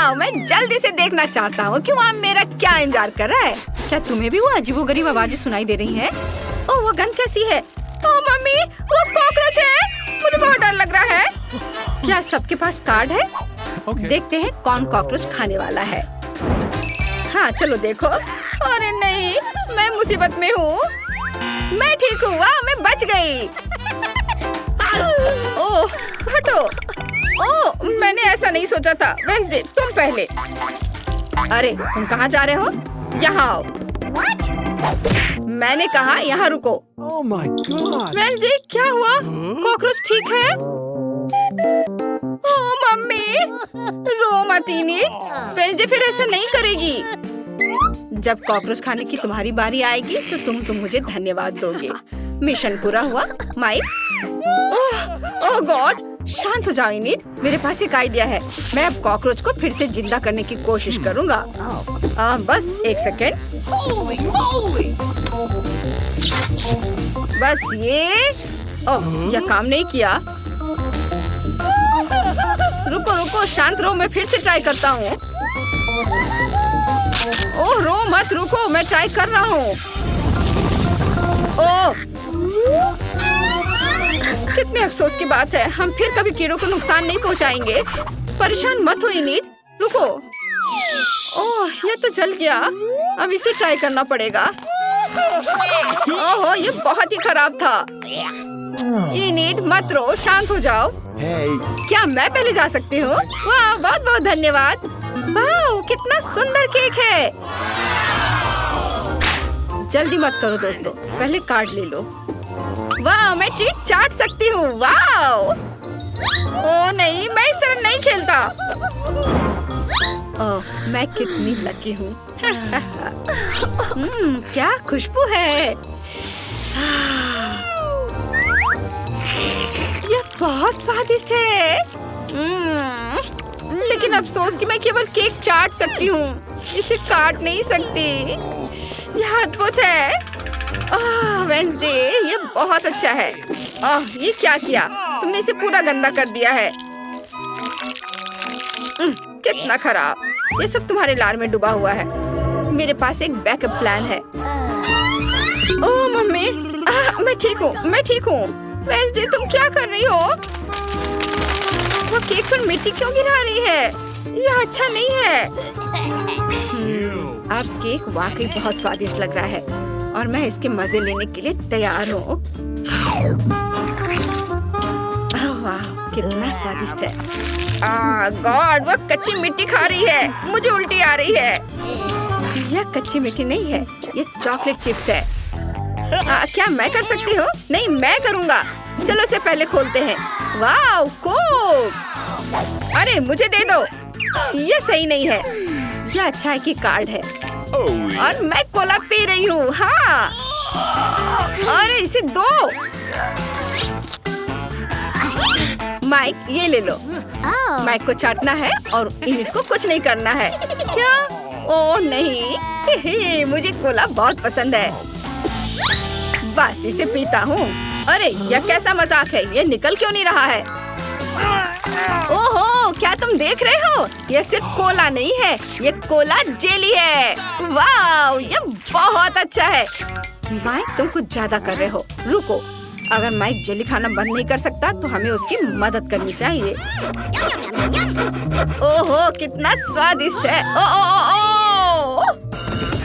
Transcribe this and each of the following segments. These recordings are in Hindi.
वाह, मैं जल्दी से देखना चाहता हूँ कि वहाँ मेरा क्या इंतजार कर रहा है। क्या तुम्हें भी वो अजीबोगरीब आवाजें सुनाई दे रही हैं? ओह, वो गन कैसी है? ओह मम्मी, वो कॉकरोच है। मुझे बहुत डर लग रहा है। क्या सबके पास कार्ड है? देखते हैं कौन कॉकरोच खाने वाला है। हाँ, चलो देखो। अरे नहीं, मैं मुसीबत में हूँ। मैं ठीक हूँ। वाह, मैं बच गई। ओह, हटो। ओह, मैंने ऐसा नहीं सोचा था। वेंसडे, तुम पहले। अरे, तुम कहाँ जा रहे हो? यहाँ आओ। मैंने कहा यहाँ रुको। Oh my God! वेंसडे, क्या हुआ? कॉकरोच ठीक है? ओह मम्मी, रो मत इनिट। वेंसडे फिर ऐसा नहीं करेगी। जब कॉकरोच खाने की तुम्हारी बारी आएगी तो तुम मुझे धन्यवाद दोगे। मिशन पूरा हुआ। माइक। ओह गॉड, शांत हो जाओ इनिट। मेरे पास एक आइडिया है। मैं अब कॉकरोच को फिर से जिंदा करने की कोशिश करूंगा। बस एक सेकेंड। बस ये। ओह, यह काम नहीं किया। रुको रुको, शांत रहो, मैं फिर से ट्राई करता हूँ। ओह, रो मत, रुको, मैं ट्राई कर रहा हूँ। ओह, कितने अफसोस की बात है। हम फिर कभी कीड़ों को नुकसान नहीं पहुँचाएंगे। परेशान मत हो इनिट, रुको। ओह, ये तो जल गया। अब इसे ट्राई करना पड़ेगा। ओह, ये बहुत ही खराब था। इनिट, मत रो, शांत हो जाओ। Hey! क्या मैं पहले जा सकती हूँ? वाह, बहुत बहुत धन्यवाद। वाह, कितना सुंदर केक है। जल्दी मत करो दोस्तों, पहले कार्ड ले लो। वाह, मैं ट्रीट चाट सकती हूँ। वाह। ओह नहीं, मैं इस तरह नहीं खेलता। ओह, मैं कितनी लकी हूँ। क्या खुशबू है। यह बहुत स्वादिष्ट है। लेकिन अफसोस कि मैं केवल केक चाट सकती हूँ, इसे काट नहीं सकती। यह अद्भुत है। वेंसडे, ये बहुत अच्छा है। ये क्या किया? तुमने इसे पूरा गंदा कर दिया है। कितना खराब। ये सब तुम्हारे लार में डूबा हुआ है। मेरे पास एक बैकअप प्लान है। ओह मम्मी, मैं ठीक हूँ, मैं ठीक हूँ। वेंसडे, तुम क्या कर रही हो? वो केक पर मिट्टी क्यों गिरा रही है? यह अच्छा नहीं है। अब केक वाकई बहुत स्वादिष्ट लग रहा है और मैं इसके मजे लेने के लिए तैयार हूँ। वाह, कितना स्वादिष्ट है। गॉड, वो कच्ची मिट्टी खा रही है। मुझे उल्टी आ रही है। यह कच्ची मिट्टी नहीं है, ये चॉकलेट चिप्स है। क्या मैं कर सकती हूँ? नहीं, मैं करूँगा। चलो इसे पहले खोलते हैं। वाह, कोक। अरे मुझे दे दो। ये सही नहीं है। यह अच्छा है कि कार्ड है। और मैं कोला पी रही हूँ। हाँ, अरे इसे दो। माइक, ये ले लो। माइक को चाटना है और इनिट को कुछ नहीं करना है। क्या? ओह नहीं, मुझे कोला बहुत पसंद है। बस इसे पीता हूँ। अरे यह कैसा मजाक है? ये निकल क्यों नहीं रहा है? ओहो, क्या तुम देख रहे हो? यह सिर्फ कोला नहीं है, ये कोला जेली है। वाह, यह बहुत अच्छा है। माइक, तुम कुछ ज्यादा कर रहे हो। रुको, अगर माइक जेली खाना बंद नहीं कर सकता तो हमें उसकी मदद करनी चाहिए। ओहो, कितना स्वादिष्ट है। ओ।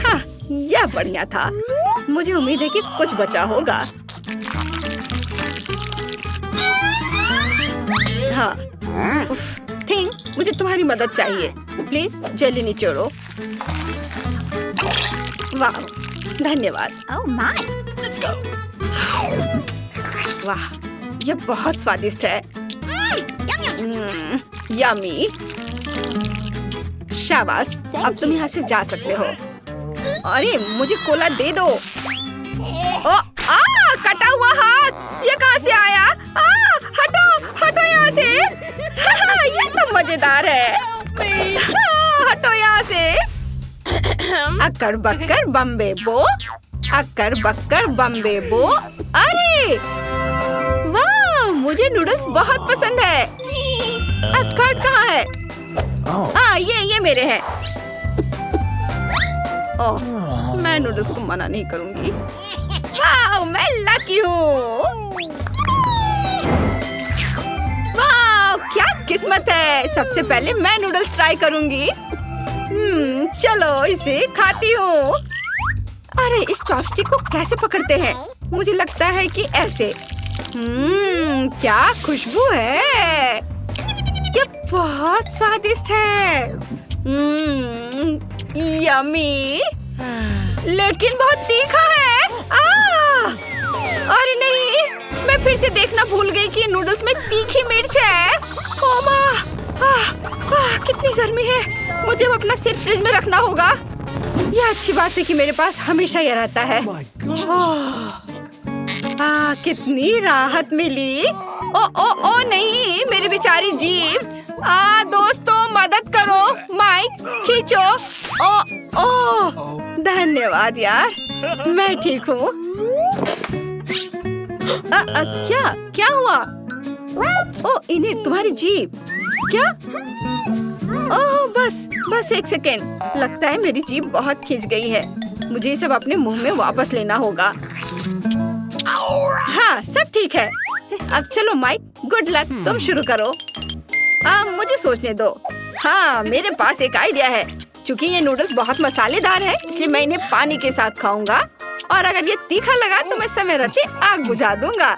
हाँ, यह बढ़िया था। मुझे उम्मीद है कि कुछ बचा होगा। हाँ, थिंक, मुझे तुम्हारी मदद चाहिए। प्लीज जेली निचोड़ो। वाह, धन्यवाद। Let's go. वाह, यह बहुत स्वादिष्ट है। यम्मी। शाबाश, अब तुम यहाँ से जा सकते हो। अरे मुझे कोला दे दो। कटा हुआ हाथ, ये कहाँ से आया? हटो यहाँ से। ये सब मजेदार है। हटो यहाँ से। अक्कर बक्कर बम्बे बो, अक्कर बक्कर बम्बे बो। अरे वाह, मुझे नूडल्स बहुत पसंद है। कार्ड कहाँ है? हाँ ये मेरे हैं। ओह, मैं नूडल्स को मना नहीं करूंगी। वाह, मैं लकी हूँ। वाह, क्या किस्मत है। सबसे पहले मैं नूडल्स ट्राई करूंगी। चलो इसे खाती हूँ। अरे इस चॉपस्टिक को कैसे पकड़ते हैं? मुझे लगता है कि ऐसे। क्या खुशबू है। ये बहुत स्वादिष्ट है। यम्मी, लेकिन बहुत तीखा है। अरे नहीं, मैं फिर से देखना भूल गई कि नूडल्स में तीखी मिर्च है। ओ माँ, कितनी गर्मी है। मुझे अपना सिर फ्रिज में रखना होगा। यह अच्छी बात है कि मेरे पास हमेशा यह रहता है। कितनी राहत मिली। ओ नहीं, मेरी बेचारी जीभ। दोस्तों मदद करो, माइक खींचो। ओ धन्यवाद यार, मैं ठीक हूँ। क्या हुआ? ओ इन्हें, तुम्हारी जीभ क्या? ओह बस एक सेकेंड। लगता है मेरी जीभ बहुत खिंच गई है। मुझे ये सब अपने मुंह में वापस लेना होगा। हाँ, सब ठीक है। अब चलो माइक, गुड लक, तुम शुरू करो। मुझे सोचने दो। हाँ, मेरे पास एक आइडिया है। चूंकि ये नूडल्स बहुत मसालेदार है, इसलिए मैं इन्हें पानी के साथ खाऊंगा। और अगर ये तीखा लगा तो मैं समय रहते आग बुझा दूंगा।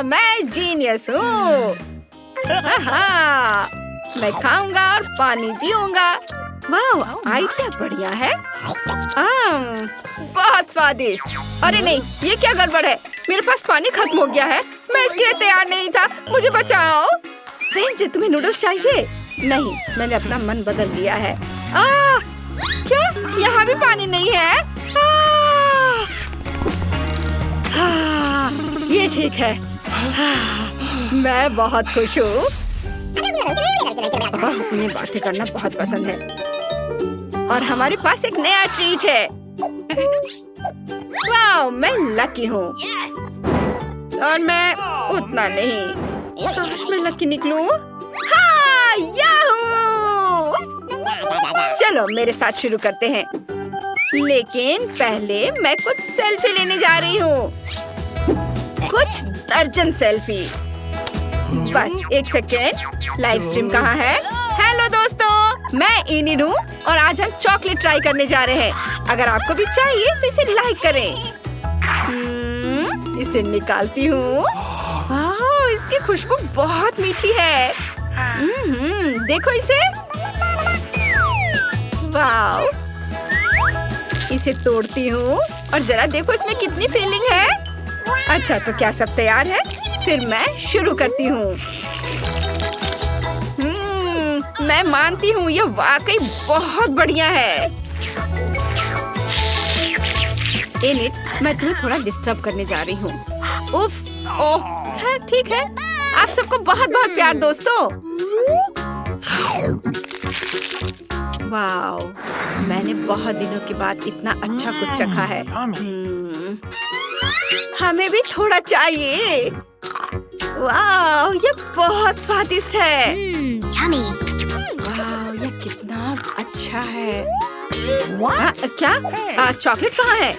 मैं जीनियस हूँ। मैं खाऊंगा और पानी पीऊंगा। वाह, आइडिया बढ़िया है। बहुत स्वादिष्ट। अरे नहीं, ये क्या गड़बड़ है? मेरे पास पानी खत्म हो गया है। मैं इसके लिए तैयार नहीं था। मुझे बचाओ। वेंसडे, तुम्हें नूडल्स चाहिए? नहीं, मैंने अपना मन बदल लिया है। क्या? यहाँ भी पानी नहीं है? ये ठीक है। मैं बहुत खुश हूँ। उन्हें बातें करना बहुत पसंद है। और हमारे पास एक नया ट्रीट है। वाह, मैं लकी हूँ। और मैं उतना नहीं। काश मैं लकी निकलूं। हाँ, याहू! चलो मेरे साथ शुरू करते हैं। लेकिन पहले मैं कुछ सेल्फी लेने जा रही हूँ। कुछ दर्जन सेल्फी। बस एक सेकेंड, लाइव स्ट्रीम कहाँ है? हेलो दोस्तों, मैं इनिड हूँ और आज हम चॉकलेट ट्राई करने जा रहे हैं। अगर आपको भी चाहिए तो इसे लाइक करें। इसे निकालती हूँ। वाह, इसकी खुशबू बहुत मीठी है। देखो इसे। वाह, इसे तोड़ती हूँ और जरा देखो इसमें कितनी फीलिंग है। अच्छा, तो क्या सब तैयार है? फिर मैं शुरू करती हूँ। मैं मानती हूँ ये वाकई बहुत बढ़िया है। इनिट, मैं तुम्हें थोड़ा डिस्टर्ब करने जा रही हूँ। उफ, ओह, खैर ठीक है। आप सबको बहुत बहुत प्यार दोस्तों। वाओ, मैंने बहुत दिनों के बाद इतना अच्छा कुछ चखा है। हमें भी थोड़ा चाहिए। वाह, ये बहुत स्वादिष्ट है। वाह, ये कितना अच्छा है। क्या? चॉकलेट कहाँ है?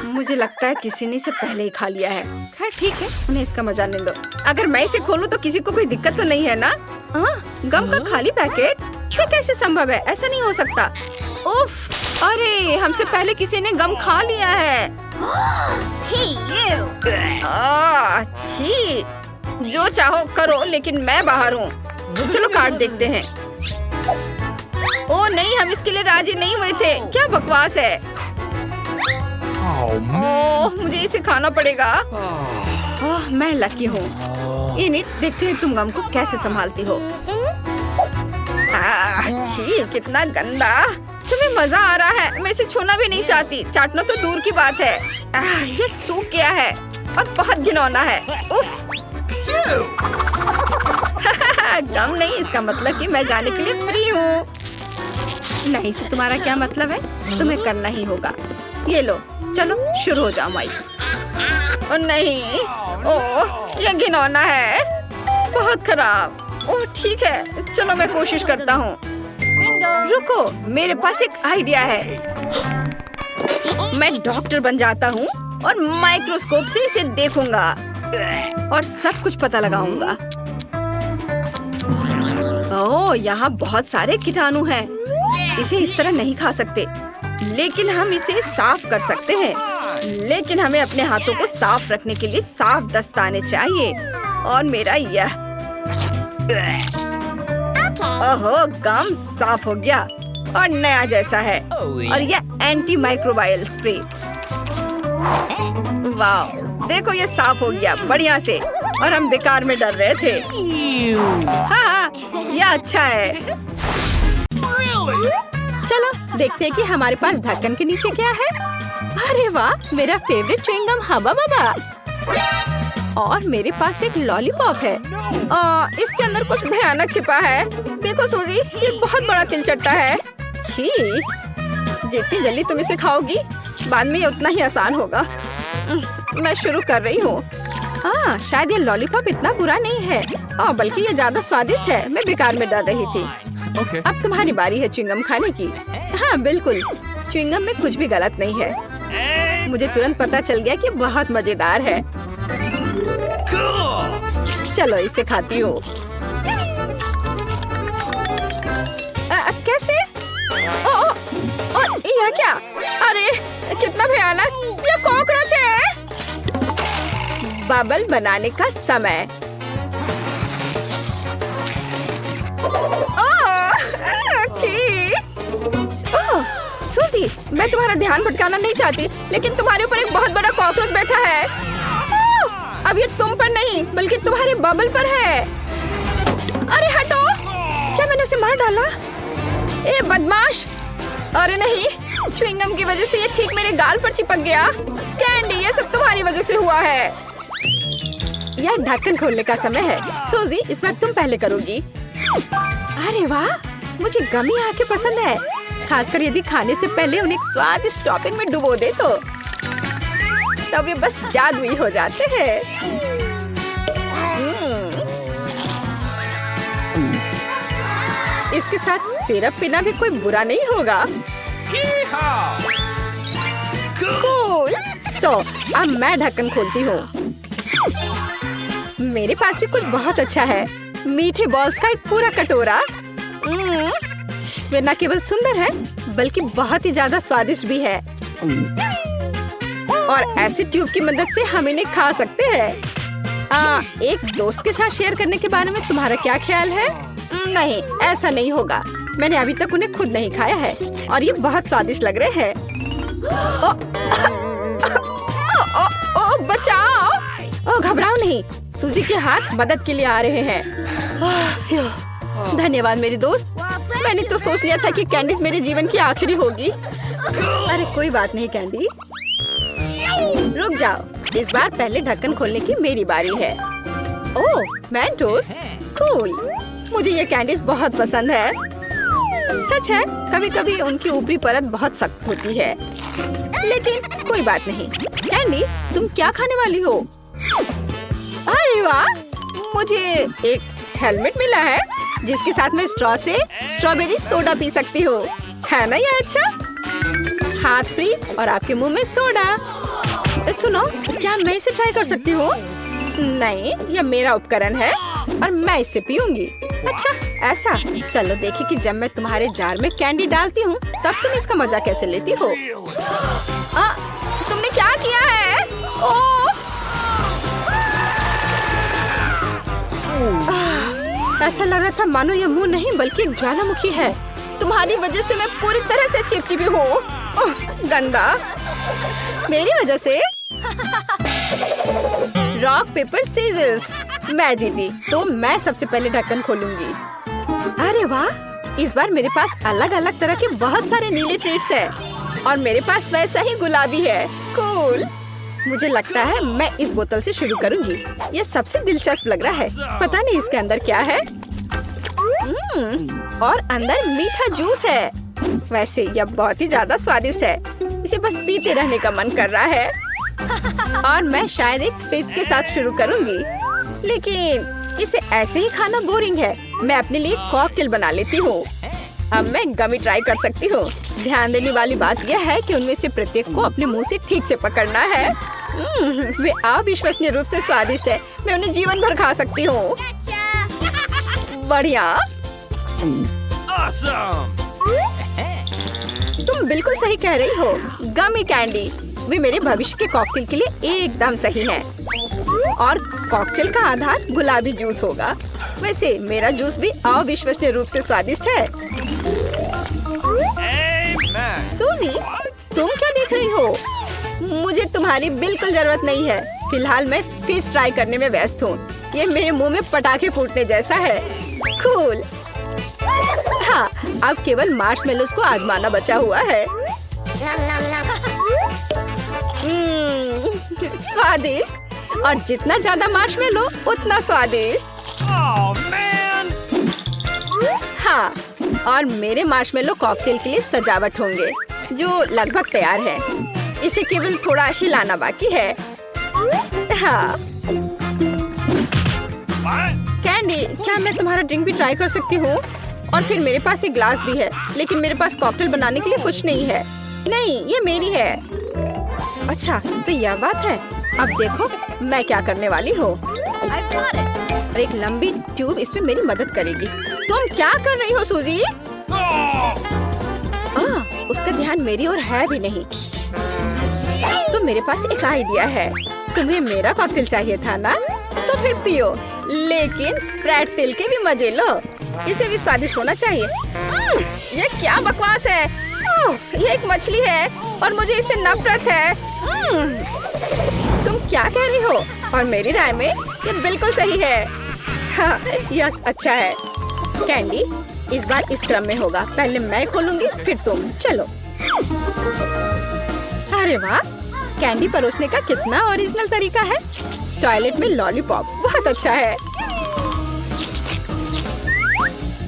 मुझे लगता है किसी ने इसे पहले ही खा लिया है। खैर ठीक है, उन्हें इसका मजा ले लो। अगर मैं इसे खोलूं तो किसी को कोई दिक्कत तो नहीं है ना? गम का खाली पैकेट? ये कैसे संभव है? ऐसा नहीं हो सकता। उफ, अरे हमसे पहले किसी ने गम खा लिया है। अच्छी, जो चाहो करो, लेकिन मैं बाहर हूँ। चलो कार्ड देखते हैं। ओ नहीं, हम इसके लिए राजी नहीं हुए थे। क्या बकवास है। ओह, मुझे इसे खाना पड़ेगा। ओह, मैं लकी हूँ। इनिट, देखते हैं तुम गम को कैसे संभालती हो। अच्छी, कितना गंदा। तुम्हें मजा आ रहा है। मैं इसे छूना भी नहीं चाहती। चाटना तो दूर की बात है। ये सूख गया है और बहुत घिनौना है। उफ। गम नहीं, इसका मतलब कि मैं जाने के लिए फ्री हूँ। नहीं से तुम्हारा क्या मतलब है? तुम्हें करना ही होगा। ये लो, चलो शुरू हो जाओ माइक। ओ नहीं, ओह, ये घिनौना है, बहुत खराब। ओह ठीक है, चलो मैं कोशिश करता हूँ। Bingo. रुको, मेरे पास एक आइडिया है। मैं डॉक्टर बन जाता हूँ और माइक्रोस्कोप से इसे देखूंगा और सब कुछ पता लगाऊंगा। ओह, यहाँ बहुत सारे कीटाणु हैं। इसे इस तरह नहीं खा सकते, लेकिन हम इसे साफ कर सकते हैं। लेकिन हमें अपने हाथों को साफ रखने के लिए साफ दस्ताने चाहिए। और मेरा यह ओहो, गम साफ हो गया और नया जैसा है। और यह एंटी माइक्रोबायल स्प्रे। वाह, देखो ये साफ हो गया बढ़िया से। और हम बेकार में डर रहे थे। हाँ, यह अच्छा है। चलो देखते हैं कि हमारे पास ढक्कन के नीचे क्या है। अरे वाह, मेरा फेवरेट च्युइंगम हबा बबा। और मेरे पास एक लॉलीपॉप है। इसके अंदर कुछ भयानक छिपा है। देखो सूजी, ये बहुत बड़ा तिलचट्टा है। छी, जितनी जल्दी तुम इसे खाओगी, बाद में ये उतना ही आसान होगा। मैं शुरू कर रही हूँ। शायद ये लॉलीपॉप इतना बुरा नहीं है, बल्कि ये ज्यादा स्वादिष्ट है। मैं बेकार में डर रही थी। अब तुम्हारी बारी है च्युइंगम खाने की। हाँ बिल्कुल, च्युइंगम में कुछ भी गलत नहीं है। मुझे तुरंत पता चल गया कि बहुत मजेदार है। चलो इसे खाती हूँ। कैसे? और यह क्या? अरे कितना भयानक! ये कॉकरोच है। बबल बनाने का समय। सूजी, मैं तुम्हारा ध्यान भटकाना नहीं चाहती, लेकिन तुम्हारे ऊपर एक बहुत बड़ा कॉकरोच बैठा है। अब ये तुम पर नहीं, बल्कि तुम्हारे बबल पर है। अरे हटो! क्या मैंने उसे मार डाला? ए बदमाश! अरे नहीं, च्युइंगम की वजह से ये ठीक मेरे गाल पर चिपक गया। कैंडी, ये सब तुम्हारी वजह से हुआ है। यह ढक्कन खोलने का समय है। सूजी, इस बार तुम पहले करोगी। अरे वाह, मुझे गमी आके पसंद है, खासकर यदि खाने से पहले उन्हें एक स्वादिष्ट टॉपिंग में डुबो दे तो। तब ये बस जादुई हो जाते हैं। इसके साथ सिरप पीना भी कोई बुरा नहीं होगा। कूल। तो अब मैं ढक्कन खोलती हूँ। मेरे पास भी कुछ बहुत अच्छा है। मीठे बॉल्स का एक पूरा कटोरा। वे न केवल सुंदर है, बल्कि बहुत ही ज्यादा स्वादिष्ट भी है। और ऐसे ट्यूब की मदद से हम इन्हें खा सकते हैं। एक दोस्त के साथ शेयर करने के बारे में तुम्हारा क्या ख्याल है? नहीं, ऐसा नहीं होगा। मैंने अभी तक उन्हें खुद नहीं खाया है और ये बहुत स्वादिष्ट लग रहे हैं। बचाओ! घबराओ नहीं, सूजी के हाथ मदद के लिए आ रहे हैं। धन्यवाद मेरी दोस्त। मैंने तो सोच लिया था कि कैंडी मेरे जीवन की आखिरी होगी। अरे कोई बात नहीं कैंडी, रुक जाओ। इस बार पहले ढक्कन खोलने की मेरी बारी है। ओह, मेंटोस, कूल। मुझे ये कैंडीज बहुत पसंद है। सच है, कभी कभी उनकी ऊपरी परत बहुत सख्त होती है, लेकिन कोई बात नहीं। कैंडी, तुम क्या खाने वाली हो? अरे वाह, मुझे एक हेलमेट मिला है जिसके साथ मैं स्ट्रॉ से स्ट्रॉबेरी सोडा पी सकती हूँ। है ना ये अच्छा? हाथ फ्री और आपके मुंह में सोडा। सुनो, क्या मैं इसे ट्राई कर सकती हूँ? नहीं, यह मेरा उपकरण है और मैं इसे पीऊंगी। अच्छा ऐसा? चलो देखिए कि जब मैं तुम्हारे जार में कैंडी डालती हूँ तब तुम इसका मजा कैसे लेती हो। तुमने क्या किया है? ओह! ऐसा लग रहा था मानो यह मुंह नहीं बल्कि एक ज्वालामुखी है। तुम्हारी वजह से मैं पूरी तरह से चिपचिपी हूँ। गंदा। मेरी वजह से? Rock paper scissors. मैं जीती, तो मैं सबसे पहले ढक्कन खोलूंगी। अरे वाह, इस बार मेरे पास अलग अलग तरह के बहुत सारे नीले ट्रीट्स हैं और मेरे पास वैसा ही गुलाबी है। कूल। मुझे लगता है मैं इस बोतल से शुरू करूंगी। ये सबसे दिलचस्प लग रहा है। पता नहीं इसके अंदर क्या है। और अंदर मीठा जूस है। वैसे यह बहुत ही ज्यादा स्वादिष्ट है। इसे बस पीते रहने का मन कर रहा है। और मैं शायद एक फिश के साथ शुरू करूंगी, लेकिन इसे ऐसे ही खाना बोरिंग है। मैं अपने लिए कॉकटेल बना लेती हूँ। अब मैं गमी ट्राई कर सकती हूँ। ध्यान देने वाली बात यह है कि उनमें से प्रत्येक को अपने मुंह से ठीक से पकड़ना है। वे अविश्वसनीय रूप से स्वादिष्ट है। मैं उन्हें जीवन भर खा सकती हूँ। बढ़िया। Awesome! तुम बिल्कुल सही कह रही हो। गमी कैंडी वे मेरे भविष्य के कॉकटेल के लिए एकदम सही है। और कॉकटेल का आधार गुलाबी जूस होगा। वैसे मेरा जूस भी अविश्वसनीय रूप से स्वादिष्ट है। सूजी, तुम क्या देख रही हो? मुझे तुम्हारी बिल्कुल जरूरत नहीं है। फिलहाल मैं फिश ट्राई करने में व्यस्त हूँ। ये मेरे मुंह में पटाखे फूटने जैसा है। कूल। हाँ, अब केवल मार्शमेलोस को आजमाना बचा हुआ है। स्वादिष्ट। और जितना ज्यादा मार्शमेलो उतना स्वादिष्ट। Oh man! हाँ, और मेरे मार्शमेलो कॉकटेल के लिए सजावट होंगे, जो लगभग तैयार है। इसे केवल थोड़ा हिलाना बाकी है। हाँ। कैंडी, क्या मैं तुम्हारा ड्रिंक भी ट्राई कर सकती हूँ? और फिर मेरे पास एक ग्लास भी है, लेकिन मेरे पास कॉकटेल बनाने के लिए कुछ नहीं है। नहीं, ये मेरी है। अच्छा, तो यह बात है। अब देखो मैं क्या करने वाली हूँ। और एक लंबी ट्यूब इसमें मेरी मदद करेगी। तुम क्या कर रही हो सूजी? उसका ध्यान मेरी ओर है भी नहीं। तो मेरे पास एक आइडिया है। तुम्हें मेरा कॉकटेल चाहिए था ना? तो फिर पियो, लेकिन स्प्रेड तेल के भी मजे लो। इसे भी स्वादिष्ट होना चाहिए। ये क्या बकवास है? ये एक मछली है और मुझे इससे नफरत है। तुम क्या कह रही हो? और मेरी राय में ये बिल्कुल सही है। हाँ, यस, अच्छा है। कैंडी, इस बार इस क्रम में होगा। पहले मैं खोलूंगी, फिर तुम। चलो। अरे वाह, कैंडी परोसने का कितना ओरिजिनल तरीका है। टॉयलेट में लॉलीपॉप बहुत अच्छा है।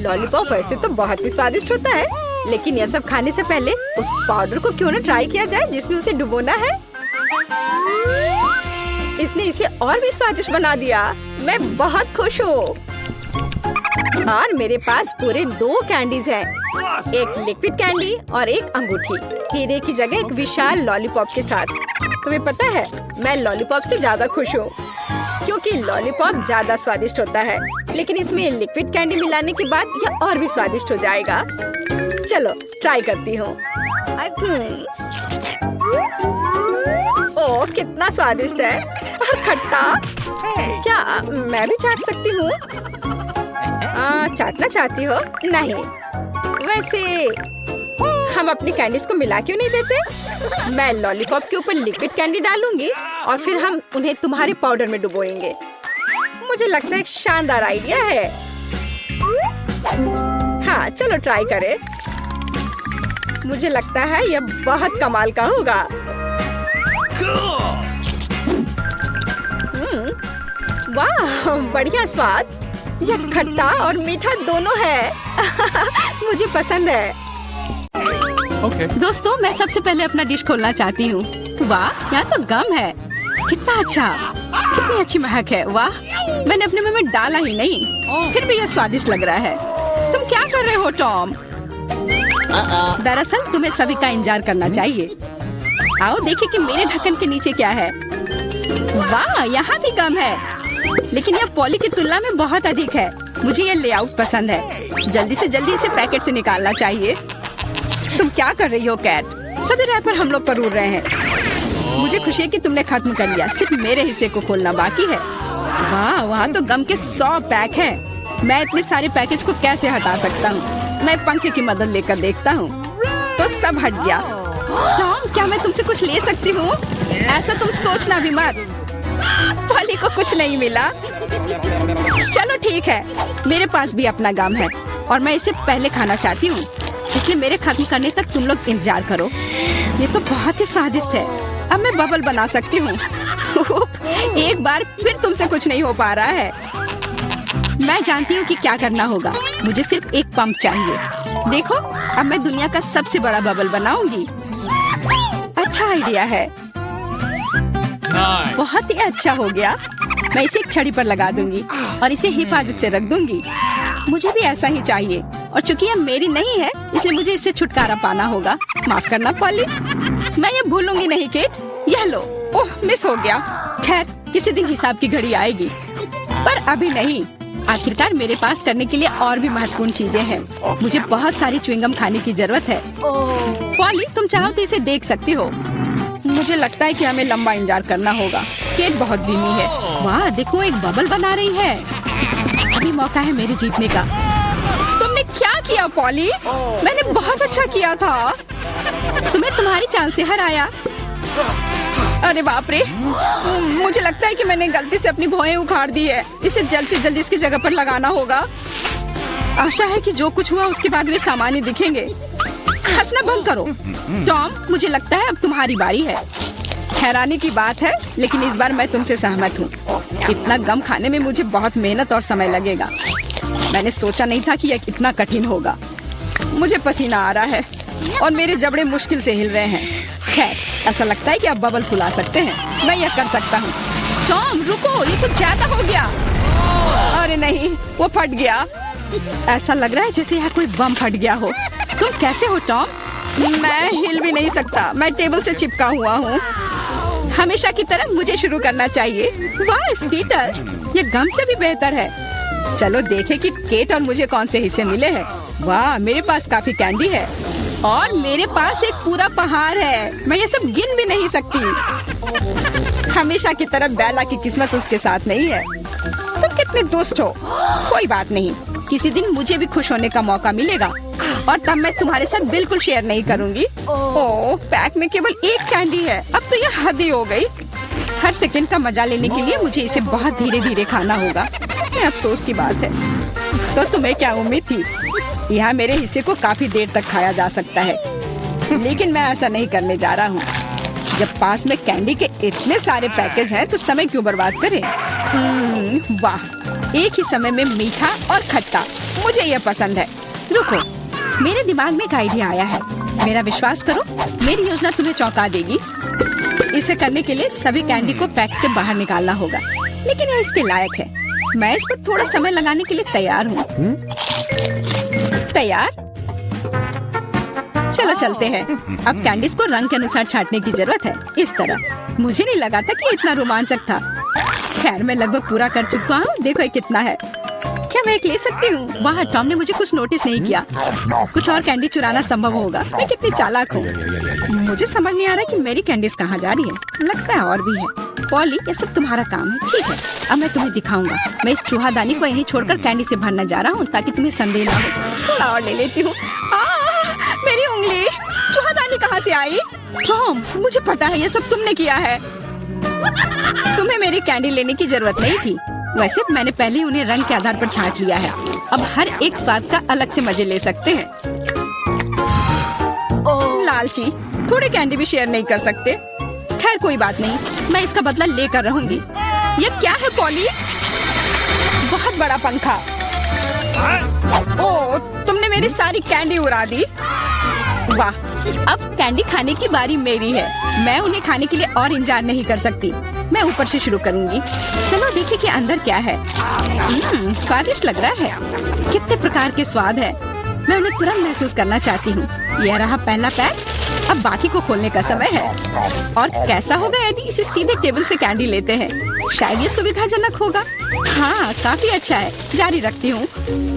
लॉलीपॉप वैसे तो बहुत ही स्वादिष्ट होता है, लेकिन यह सब खाने से पहले उस पाउडर को क्यों न ट्राई किया जाए जिसमें उसे डुबोना है। इसने इसे और भी स्वादिष्ट बना दिया। मैं बहुत खुश हूँ। और मेरे पास पूरे 2 कैंडीज हैं। एक लिक्विड कैंडी और एक अंगूठी। हीरे की जगह एक विशाल लॉलीपॉप के साथ। तुम्हें पता है, मैं लॉलीपॉप से ज्यादा खुश हूँ, क्योंकि लॉलीपॉप ज्यादा स्वादिष्ट होता है। लेकिन इसमें लिक्विड कैंडी मिलाने के बाद यह और भी स्वादिष्ट हो जाएगा। चलो ट्राई करती हूँ। ओह, कितना स्वादिष्ट है। और खट्टा। क्या मैं भी चाट सकती हूँ? चाटना चाहती हो? नहीं। वैसे हम अपनी कैंडीज को मिला क्यों नहीं देते? मैं लॉलीपॉप के ऊपर लिक्विड कैंडी डालूंगी और फिर हम उन्हें तुम्हारे पाउडर में डुबोएंगे। मुझे लगता है एक शानदार आइडिया है। हाँ, चलो ट्राई करें। मुझे लगता है यह बहुत कमाल का होगा। वाह, बढ़िया स्वाद। यह खट्टा और मीठा दोनों है। मुझे पसंद है। Okay. दोस्तों, मैं सबसे पहले अपना डिश खोलना चाहती हूँ। वाह, यहाँ तो गम है। कितना अच्छा, कितनी अच्छी महक है। वाह, मैंने अपने मुंह में डाला ही नहीं, फिर भी यह स्वादिष्ट लग रहा है। तुम क्या कर रहे हो टॉम? दरअसल तुम्हें सभी का इंतजार करना चाहिए। आओ देखिए कि मेरे ढक्कन के नीचे क्या है। वाह, यहाँ भी गम है, लेकिन यह पॉली की तुलना में बहुत अधिक है। मुझे यह लेआउट पसंद है। जल्दी से जल्दी इसे पैकेट से निकालना चाहिए। तुम क्या कर रही हो कैट? सभी रैपर हम लोग पर उड़ रहे हैं। मुझे खुशी है कि तुमने खत्म कर लिया। सिर्फ मेरे हिस्से को खोलना बाकी है। वाह, वहाँ तो गम के 100 पैक हैं। मैं इतने सारे पैकेज को कैसे हटा सकता हूँ? मैं पंखे की मदद लेकर देखता हूँ। तो सब हट गया। टॉम, क्या मैं तुमसे कुछ ले सकती हूँ? ऐसा तुम सोचना भी मत। पॉली को कुछ नहीं मिला। चलो ठीक है, मेरे पास भी अपना गम है और मैं इसे पहले खाना चाहती हूँ, इसलिए मेरे खत्म करने तक तुम लोग इंतजार करो। ये तो बहुत ही स्वादिष्ट है। अब मैं बबल बना सकती हूँ। एक बार फिर तुमसे कुछ नहीं हो पा रहा है। मैं जानती हूँ कि क्या करना होगा। मुझे सिर्फ एक पंप चाहिए। देखो, अब मैं दुनिया का सबसे बड़ा बबल बनाऊंगी। अच्छा आइडिया है। Nice. बहुत ही अच्छा हो गया। मैं इसे एक छड़ी पर लगा दूंगी और इसे हिफाजत से रख दूंगी। मुझे भी ऐसा ही चाहिए और चूंकि यह मेरी नहीं है इसलिए मुझे इससे छुटकारा पाना होगा। माफ करना पॉली, मैं ये भूलूंगी नहीं केट। यह लो। ओह, मिस हो गया। खैर, किसी दिन हिसाब की घड़ी आएगी, पर अभी नहीं। आखिरकार मेरे पास करने के लिए और भी महत्वपूर्ण चीजें हैं। मुझे बहुत सारी च्युइंगम खाने की जरूरत है। पॉली, तुम चाहो तो इसे देख सकती हो। मुझे लगता है कि हमें लंबा इंतजार करना होगा। केट बहुत धीमी है। वाह, देखो एक बबल बना रही है। अभी मौका है मेरे जीतने का। तुमने क्या किया पॉली? मैंने बहुत अच्छा किया था। तुम्हें तुम्हारी चाल से हराया। अरे बाप रे, मुझे लगता है कि मैंने गलती से अपनी भौहें उखाड़ दी है। इसे जल्द से जल्द इसकी जगह पर लगाना होगा। आशा है कि जो कुछ हुआ उसके बाद वे सामान्य दिखेंगे। हंसना बंद करो। टॉम, मुझे लगता है अब तुम्हारी बारी है। हैरानी की बात है, लेकिन इस बार मैं तुमसे सहमत हूँ। इतना गम खाने में मुझे बहुत मेहनत और समय लगेगा। मैंने सोचा नहीं था कि यह इतना कठिन होगा। मुझे पसीना आ रहा है और मेरे जबड़े मुश्किल से हिल रहे हैं। खैर, ऐसा लगता है कि आप बबल फुला सकते हैं। मैं यह कर सकता हूँ। टॉम रुको, ये कुछ ज्यादा हो गया। अरे नहीं, वो फट गया। ऐसा लग रहा है जैसे यहाँ कोई बम फट गया हो। तुम कैसे हो टॉम? मैं हिल भी नहीं सकता। मैं टेबल से चिपका हुआ हूँ। हमेशा की तरह मुझे शुरू करना चाहिए। वाह स्कीटर्स, ये गम से भी बेहतर है। चलो देखें कि केट और मुझे कौन से हिस्से मिले हैं। वाह, मेरे पास काफी कैंडी है और मेरे पास एक पूरा पहाड़ है। मैं ये सब गिन भी नहीं सकती। हमेशा की तरह बेला की किस्मत उसके साथ नहीं है। तुम कितने दुष्ट हो। कोई बात नहीं, किसी दिन मुझे भी खुश होने का मौका मिलेगा और तब मैं तुम्हारे साथ बिल्कुल शेयर नहीं करूंगी। ओह, पैक में केवल एक कैंडी है। अब तो ये हद ही हो गई। हर सेकंड का मजा लेने के लिए मुझे इसे बहुत धीरे धीरे खाना होगा। ये अफसोस की बात है। तो तुम्हें क्या उम्मीद थी? यहाँ मेरे हिस्से को काफी देर तक खाया जा सकता है, लेकिन मैं ऐसा नहीं करने जा रहा हूँ। जब पास में कैंडी के इतने सारे पैकेज हैं, तो समय क्यों बर्बाद करें? वाह, एक ही समय में मीठा और खट्टा, मुझे यह पसंद है। रुको, मेरे दिमाग में एक आइडिया आया है। मेरा विश्वास करो, मेरी योजना तुम्हें चौंका देगी। इसे करने के लिए सभी कैंडी को पैक से बाहर निकालना होगा, लेकिन यह इसके लायक है। मैं इस पर थोड़ा समय लगाने के लिए तैयार हूँ। तैयार? चलो चलते हैं। अब कैंडीज को रंग के अनुसार छांटने की जरूरत है। इस तरह। मुझे नहीं लगा था कि इतना रोमांचक था। खैर, मैं लगभग पूरा कर चुका हूँ। देखो ये कितना है। क्या मैं एक ले सकती हूँ? वाह, टॉम ने मुझे कुछ नोटिस नहीं किया। कुछ और कैंडी चुराना संभव होगा। मैं कितनी चालाक हूँ। मुझे समझ नहीं आ रहा कि मेरी कैंडीज कहाँ जा रही है। लगता है और भी है। पॉली, ये सब तुम्हारा काम है। ठीक है, अब मैं तुम्हें दिखाऊंगा। मैं इस चूहादानी को यहीं छोड़कर कैंडी से भरने जा रहा हूँ, ताकि तुम्हें संदेह ना हो। थोड़ा और ले लेती हूँ। मेरी उंगली! चूहादानी कहाँ से आई? टॉम, मुझे पता है ये सब तुमने किया है। तुम्हें मेरी कैंडी लेने की जरूरत नहीं थी। वैसे मैंने पहले उन्हें रंग के आधार पर छांट लिया है। अब हर एक स्वाद का अलग से मजे ले सकते हैं। लालची, थोड़े कैंडी भी शेयर नहीं कर सकते। खैर कोई बात नहीं, मैं इसका बदला लेकर रहूंगी। ये क्या है पॉली? बहुत बड़ा पंखा। ओह, तुमने मेरी सारी कैंडी उड़ा दी। वाह, अब कैंडी खाने की बारी मेरी है। मैं उन्हें खाने के लिए और इंतजार नहीं कर सकती। मैं ऊपर से शुरू करूंगी। चलो देखिए कि अंदर क्या है। स्वादिष्ट लग रहा है। कितने प्रकार के स्वाद है। मैं उन्हें तुरंत महसूस करना चाहती हूँ। यह रहा पहला पैक। अब बाकी को खोलने का समय है। और कैसा होगा यदि इसे सीधे टेबल से कैंडी लेते हैं? शायद ये सुविधाजनक होगा। हाँ, काफी अच्छा है। जारी रखती हूँ।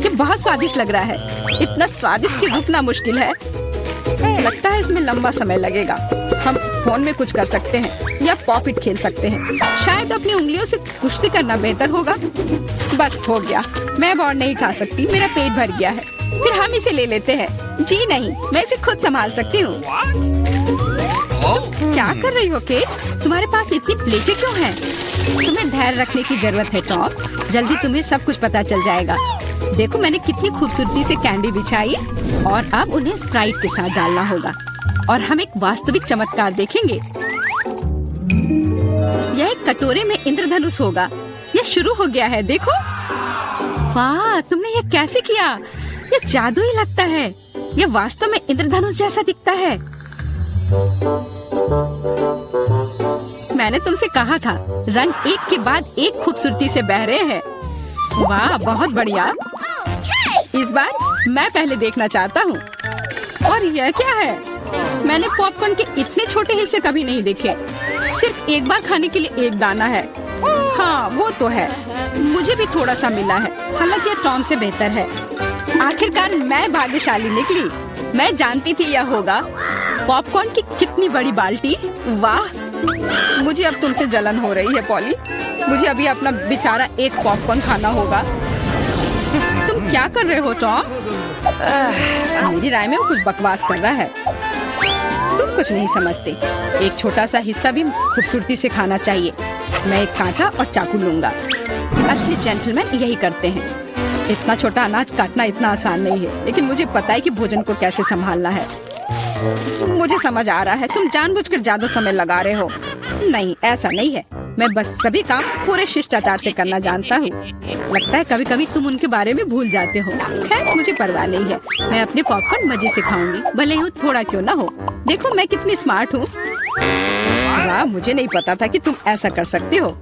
ये बहुत स्वादिष्ट लग रहा है। इतना स्वादिष्ट कि रुकना मुश्किल है। लगता है इसमें लंबा समय लगेगा। हम फोन में कुछ कर सकते हैं या पॉपिट खेल सकते हैं। शायद अपनी उंगलियों से कुश्ती करना बेहतर होगा। बस हो गया। मैं अब और नहीं खा सकती। मेरा पेट भर गया है। फिर हम इसे ले लेते हैं। जी नहीं, मैं इसे खुद संभाल सकती हूँ। क्या कर रही हो केट? तुम्हारे पास इतनी प्लेटें क्यों हैं? तुम्हें धैर्य रखने की जरूरत है टॉम। जल्दी तुम्हें सब कुछ पता चल जाएगा। देखो मैंने कितनी खूबसूरती से कैंडी बिछाई और अब उन्हें स्प्राइट के साथ डालना होगा और हम एक वास्तविक चमत्कार देखेंगे। यह एक कटोरे में इंद्रधनुष होगा। यह शुरू हो गया है। देखो, वाह, तुमने ये कैसे किया? ये जादू ही लगता है। यह वास्तव में इंद्रधनुष जैसा दिखता है। मैंने तुमसे कहा था, रंग एक के बाद एक खूबसूरती से बह रहे हैं। वाह, बहुत बढ़िया। इस बार मैं पहले देखना चाहता हूँ। और यह क्या है? मैंने पॉपकॉर्न के इतने छोटे हिस्से कभी नहीं देखे। सिर्फ एक बार खाने के लिए एक दाना है। हाँ, वो तो है। मुझे भी थोड़ा सा मिला है, हालांकि यह टॉम से बेहतर है। आखिरकार मैं भाग्यशाली निकली। मैं जानती थी यह होगा। पॉपकॉर्न की कितनी बड़ी बाल्टी। वाह, मुझे अब तुमसे जलन हो रही है पॉली। मुझे अभी अपना बेचारा एक पॉपकॉर्न खाना होगा। तुम क्या कर रहे हो टॉम? मेरी राय में वो कुछ बकवास कर रहा है। तुम कुछ नहीं समझते। एक छोटा सा हिस्सा भी खूबसूरती से खाना चाहिए। मैं एक कांटा और चाकू लूंगा। असली जेंटलमैन यही करते हैं। इतना छोटा अनाज काटना इतना आसान नहीं है, लेकिन मुझे पता है कि भोजन को कैसे संभालना है। मुझे समझ आ रहा है, तुम जानबूझकर ज्यादा समय लगा रहे हो। नहीं, ऐसा नहीं है। मैं बस सभी काम पूरे शिष्टाचार से करना जानता हूँ। लगता है कभी कभी तुम उनके बारे में भूल जाते हो। खैर, मुझे परवाह नहीं है। मैं अपने पॉपकॉर्न मजे से खाऊंगी, भले ही थोड़ा क्यों ना हो। देखो मैं कितनी स्मार्ट हूँ। वाह, मुझे नहीं पता था कि तुम ऐसा कर सकते हो।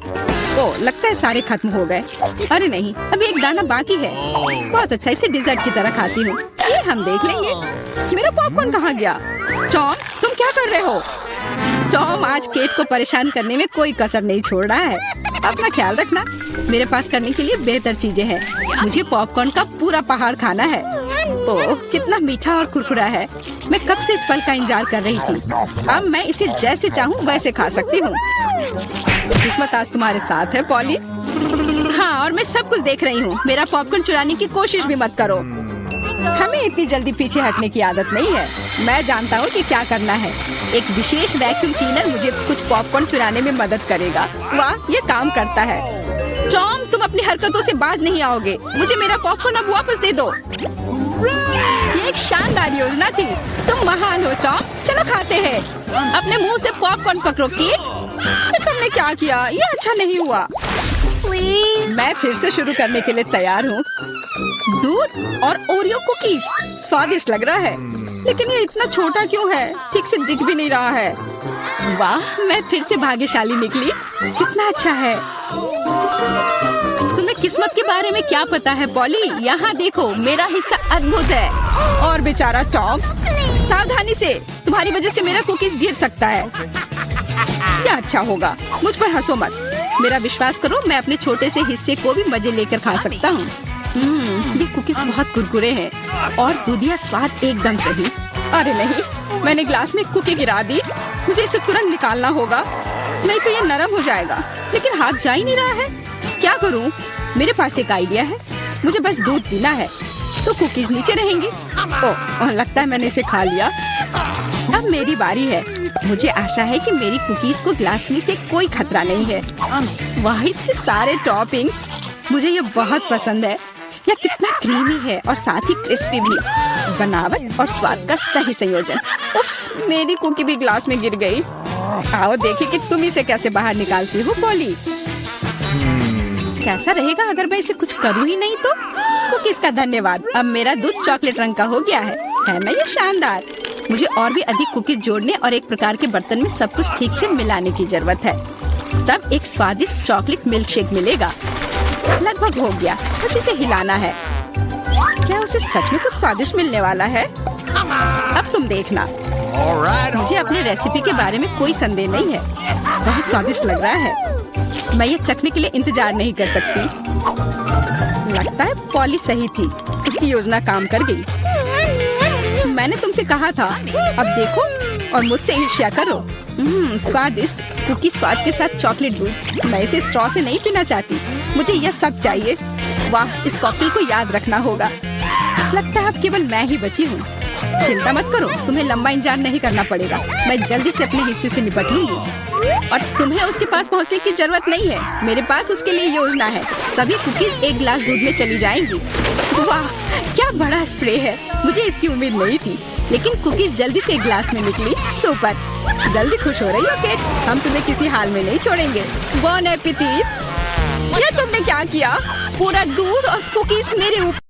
ओह, लगता है सारे खत्म हो गए। अरे नहीं, अभी एक दाना बाकी है। बहुत अच्छा, इसे डिजर्ट की तरह खाती हूँ। ये हम देख लेंगे। मेरा पॉपकॉर्न कहाँ गया? टॉम, तुम क्या कर रहे हो? टॉम आज केट को परेशान करने में कोई कसर नहीं छोड़ रहा है। अपना ख्याल रखना। मेरे पास करने के लिए बेहतर चीजें हैं। मुझे पॉपकॉर्न का पूरा पहाड़ खाना है। ओह, कितना मीठा और कुरकुरा है। मैं कब से इस पल का इंतजार कर रही थी। अब मैं इसे जैसे चाहूँ वैसे खा सकती हूँ। किस्मत आज तुम्हारे साथ है पॉली। हाँ, और मैं सब कुछ देख रही हूँ। मेरा पॉपकॉर्न चुराने की कोशिश भी मत करो। हमें इतनी जल्दी पीछे हटने की आदत नहीं है। मैं जानता हूँ कि क्या करना है। एक विशेष वैक्यूम क्लीनर मुझे कुछ पॉपकॉर्न चुराने में मदद करेगा। वाह, ये काम करता है। टॉम, तुम अपनी हरकतों से बाज नहीं आओगे। मुझे मेरा पॉपकॉर्न अब वापस दे दो। ये एक शानदार योजना थी। तुम महान हो टॉम। चलो खाते हैं। अपने मुंह से पॉपकॉर्न पकड़ो केट। तुमने क्या किया? ये अच्छा नहीं हुआ। मैं फिर से शुरू करने के लिए तैयार हूँ। दूध और ओरियो कुकीज स्वादिष्ट लग रहा है, लेकिन ये इतना छोटा क्यों है? ठीक से दिख भी नहीं रहा है। वाह, मैं फिर से भाग्यशाली निकली। कितना अच्छा है। तुम्हें किस्मत के बारे में क्या पता है पॉली? यहाँ देखो, मेरा हिस्सा अद्भुत है। और बेचारा टॉम, सावधानी से, तुम्हारी वजह से मेरा कुकीज गिर सकता है। क्या अच्छा होगा। मुझ पर हंसो मत। मेरा विश्वास करो, मैं अपने छोटे से हिस्से को भी मजे लेकर खा सकता हूँ। ये कुकीज बहुत कुरकुरे हैं और दूधिया स्वाद एकदम सही। अरे नहीं, मैंने ग्लास में कुकी गिरा दी। मुझे इसे तुरंत निकालना होगा, नहीं तो ये नरम हो जाएगा। लेकिन हाथ जा ही नहीं रहा है। क्या करूँ? मेरे पास एक आइडिया है। मुझे बस दूध पीना है, तो कुकीज नीचे रहेंगी। ओह, लगता है मैंने इसे खा लिया। अब मेरी बारी है। मुझे आशा है कि मेरी कुकीज को ग्लास में से कोई खतरा नहीं है। वाह, इतने सारे टॉपिंग्स। मुझे ये बहुत पसंद है। यह कितना क्रीमी है और साथ ही क्रिस्पी भी। बनावट और स्वाद का सही संयोजन। उफ, मेरी कुकी भी ग्लास में गिर गई। आओ देखें कि तुम इसे कैसे बाहर निकालती हो पॉली। कैसा रहेगा अगर मैं इसे कुछ करूँ ही नहीं तो? कुकीज का धन्यवाद। अब मेरा दूध चॉकलेट रंग का हो गया है ना? ये शानदार। मुझे और भी अधिक कुकीज जोड़ने और एक प्रकार के बर्तन में सब कुछ ठीक से मिलाने की जरूरत है। तब एक स्वादिष्ट चॉकलेट मिल्क शेक मिलेगा। लगभग हो गया, बस इसे हिलाना है। क्या उसे सच में कुछ स्वादिष्ट मिलने वाला है? अब तुम देखना। मुझे अपने रेसिपी के बारे में कोई संदेह नहीं है। बहुत स्वादिष्ट लग रहा है। मैं ये चखने के लिए इंतजार नहीं कर सकती। लगता है पॉली सही थी। उसकी योजना काम कर गई। मैंने तुमसे कहा था। अब देखो और मुझसे ईर्ष्या करो। स्वादिष्ट कुकी स्वाद के साथ चॉकलेट दूध। मैं इसे स्ट्रॉ से नहीं पीना चाहती। मुझे यह सब चाहिए। वाह, इस कॉकटेल को याद रखना होगा। लगता है अब केवल मैं ही बची हूँ। चिंता मत करो, तुम्हें लंबा इंतजार नहीं करना पड़ेगा। मैं जल्दी से अपने हिस्से से निपट लूंगी और तुम्हें उसके पास पहुँचने की जरूरत नहीं है। मेरे पास उसके लिए योजना है। सभी कुकीज एक गिलास दूध में चली जाएंगी। वाह, क्या बड़ा स्प्रे है। मुझे इसकी उम्मीद नहीं थी, लेकिन कुकीज जल्दी से एक गिलास में निकली। सुपर। जल्दी खुश हो रही हो केट? हम तुम्हें किसी हाल में नहीं छोड़ेंगे। बॉन एपेटिट। ये तुमने क्या किया? पूरा दूध और कुकीज मेरे ऊपर